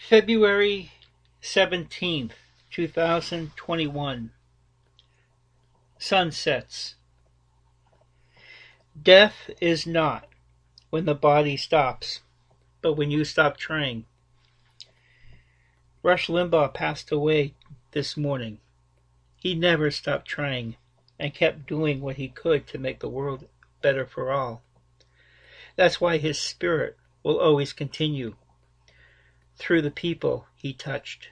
February 17th, 2021. Sunsets. Death is not when the body stops, but when you stop trying. Rush Limbaugh passed away this morning. He never stopped trying and kept doing what he could to make the world better for all. That's why his spirit will always continue through the people he touched.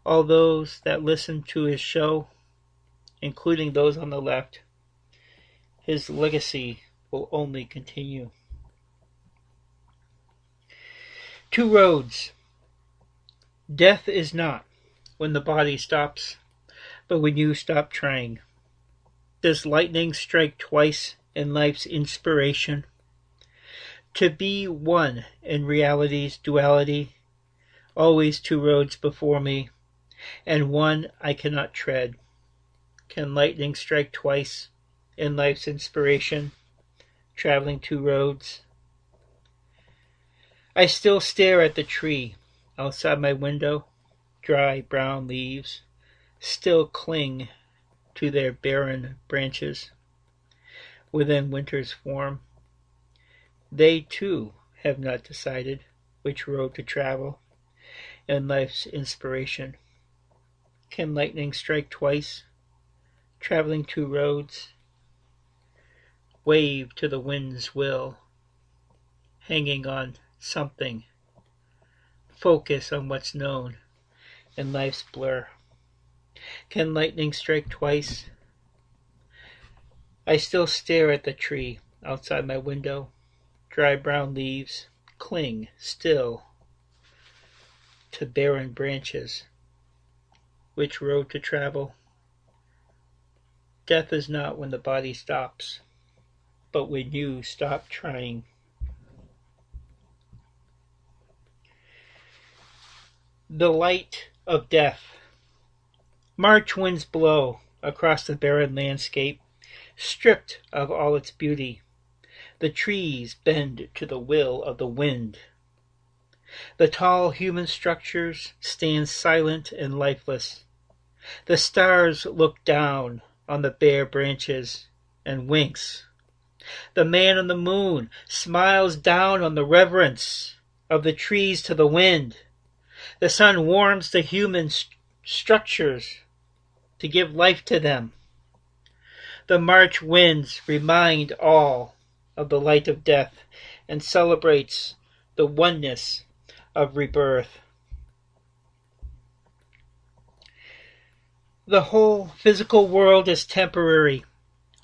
All those that listened to his show, including those on the left, his legacy will only continue. Two roads. Death is not when the body stops, but when you stop trying. Does lightning strike twice in life's inspiration? To be one in reality's duality, always two roads before me, and one I cannot tread. Can lightning strike twice in life's inspiration, traveling two roads? I still stare at the tree outside my window. Dry brown leaves still cling to their barren branches within winter's form. They too have not decided which road to travel in life's inspiration. Can lightning strike twice, traveling two roads? Wave to the wind's will, hanging on something. Focus on what's known in life's blur. Can lightning strike twice? I still stare at the tree outside my window. Dry brown leaves cling still to barren branches. Which road to travel? Death is not when the body stops, but when you stop trying. The light of death. March winds blow across the barren landscape, stripped of all its beauty. The trees bend to the will of the wind. The tall human structures stand silent and lifeless. The stars look down on the bare branches and winks. The man on the moon smiles down on the reverence of the trees to the wind. The sun warms the human structures to give life to them. The March winds remind all of the light of death and celebrates the oneness of rebirth. The whole physical world is temporary.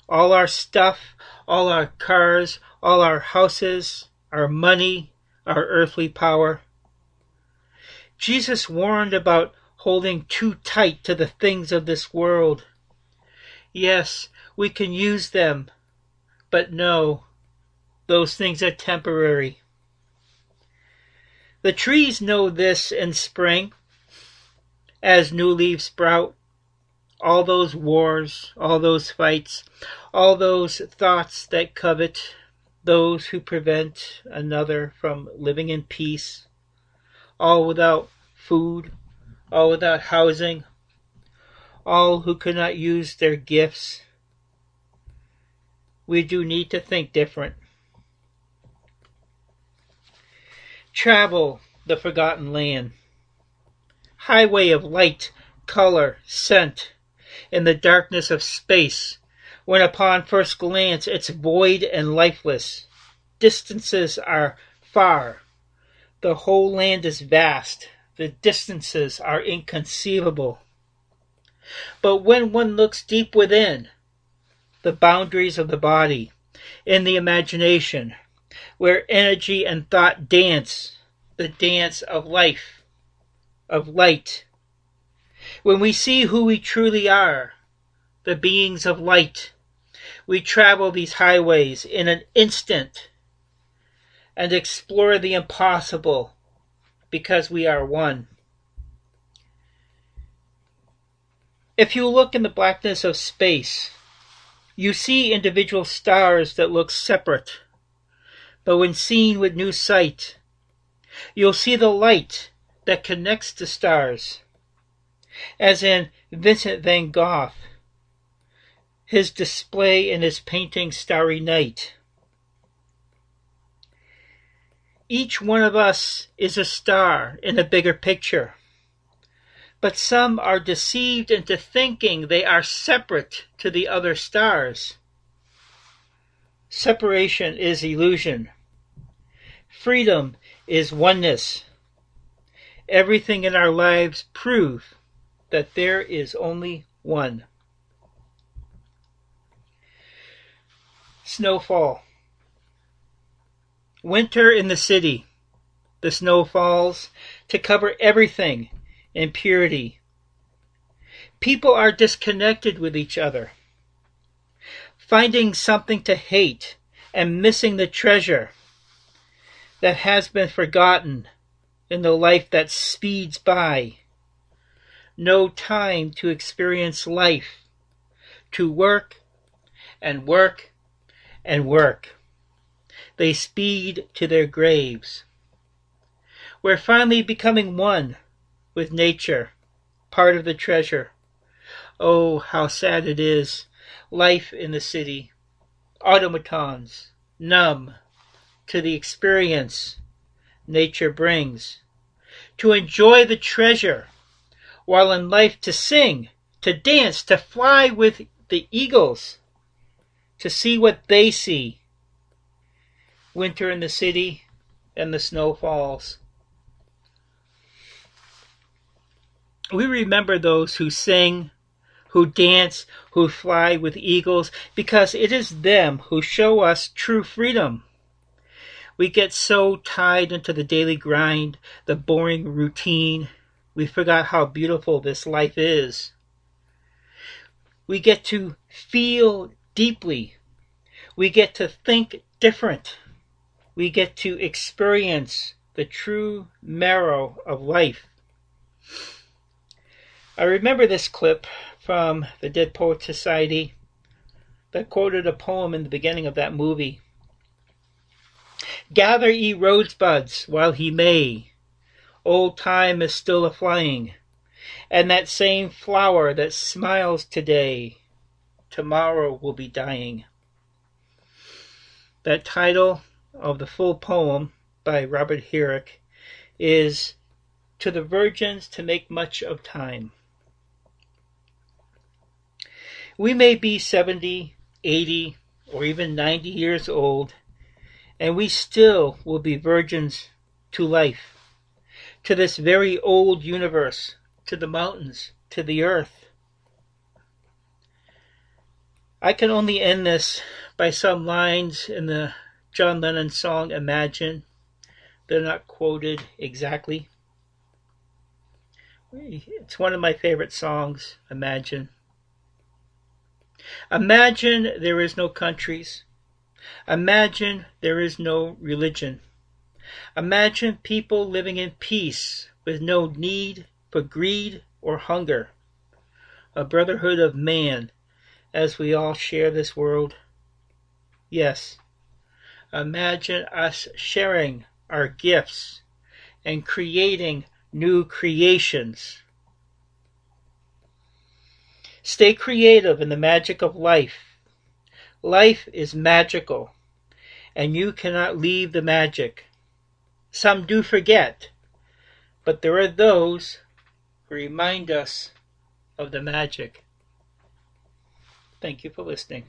All our stuff, all our cars, all our houses, our money, our earthly power. Jesus warned about holding too tight to the things of this world. Yes, we can use them, but no, those things are temporary. The trees know this in spring, as new leaves sprout. All those wars, all those fights, all those thoughts that covet, those who prevent another from living in peace, all without food, all without housing, all who could not use their gifts. We do need to think different. Travel the forgotten land. Highway of light, color, scent, in the darkness of space, when upon first glance it's void and lifeless. Distances are far. The whole land is vast. The distances are inconceivable. But when one looks deep within, the boundaries of the body, in the imagination, where energy and thought dance, the dance of life, of light. When we see who we truly are, the beings of light, we travel these highways in an instant and explore the impossible because we are one. If you look in the blackness of space, you see individual stars that look separate, but when seen with new sight, you'll see the light that connects the stars, as in Vincent van Gogh, his display in his painting Starry Night. Each one of us is a star in a bigger picture, but some are deceived into thinking they are separate to the other stars. Separation is illusion. Freedom is oneness. Everything in our lives proves that there is only one. Snowfall. Winter in the city. The snow falls to cover everything in purity. People are disconnected with each other, finding something to hate and missing the treasure that has been forgotten in the life that speeds by. No time to experience life, to work and work and work. They speed to their graves. We're finally becoming one with nature, part of the treasure. Oh, how sad it is. Life in the city. Automatons, numb to the experience nature brings. To enjoy the treasure, while in life to sing, to dance, to fly with the eagles, to see what they see. Winter in the city and the snow falls. We remember those who sing, who dance, who fly with eagles, because it is them who show us true freedom. We get so tied into the daily grind, the boring routine, we forgot how beautiful this life is. We get to feel deeply. We get to think different. We get to experience the true marrow of life. I remember this clip from the Dead Poets Society that quoted a poem in the beginning of that movie. Gather ye rosebuds while he may, old time is still a-flying, and that same flower that smiles today, tomorrow will be dying. That title of the full poem by Robert Herrick is To the Virgins to Make Much of Time. We may be 70, 80, or even 90 years old, and we still will be virgins to life, to this very old universe, to the mountains, to the earth. I can only end this by some lines in the John Lennon song Imagine. They're not quoted exactly. It's one of my favorite songs, Imagine. Imagine there is no countries. Imagine there is no religion. Imagine people living in peace with no need for greed or hunger. A brotherhood of man as we all share this world. Yes, imagine us sharing our gifts and creating new creations. Stay creative in the magic of life. Life is magical, and you cannot leave the magic. Some do forget, but there are those who remind us of the magic. Thank you for listening.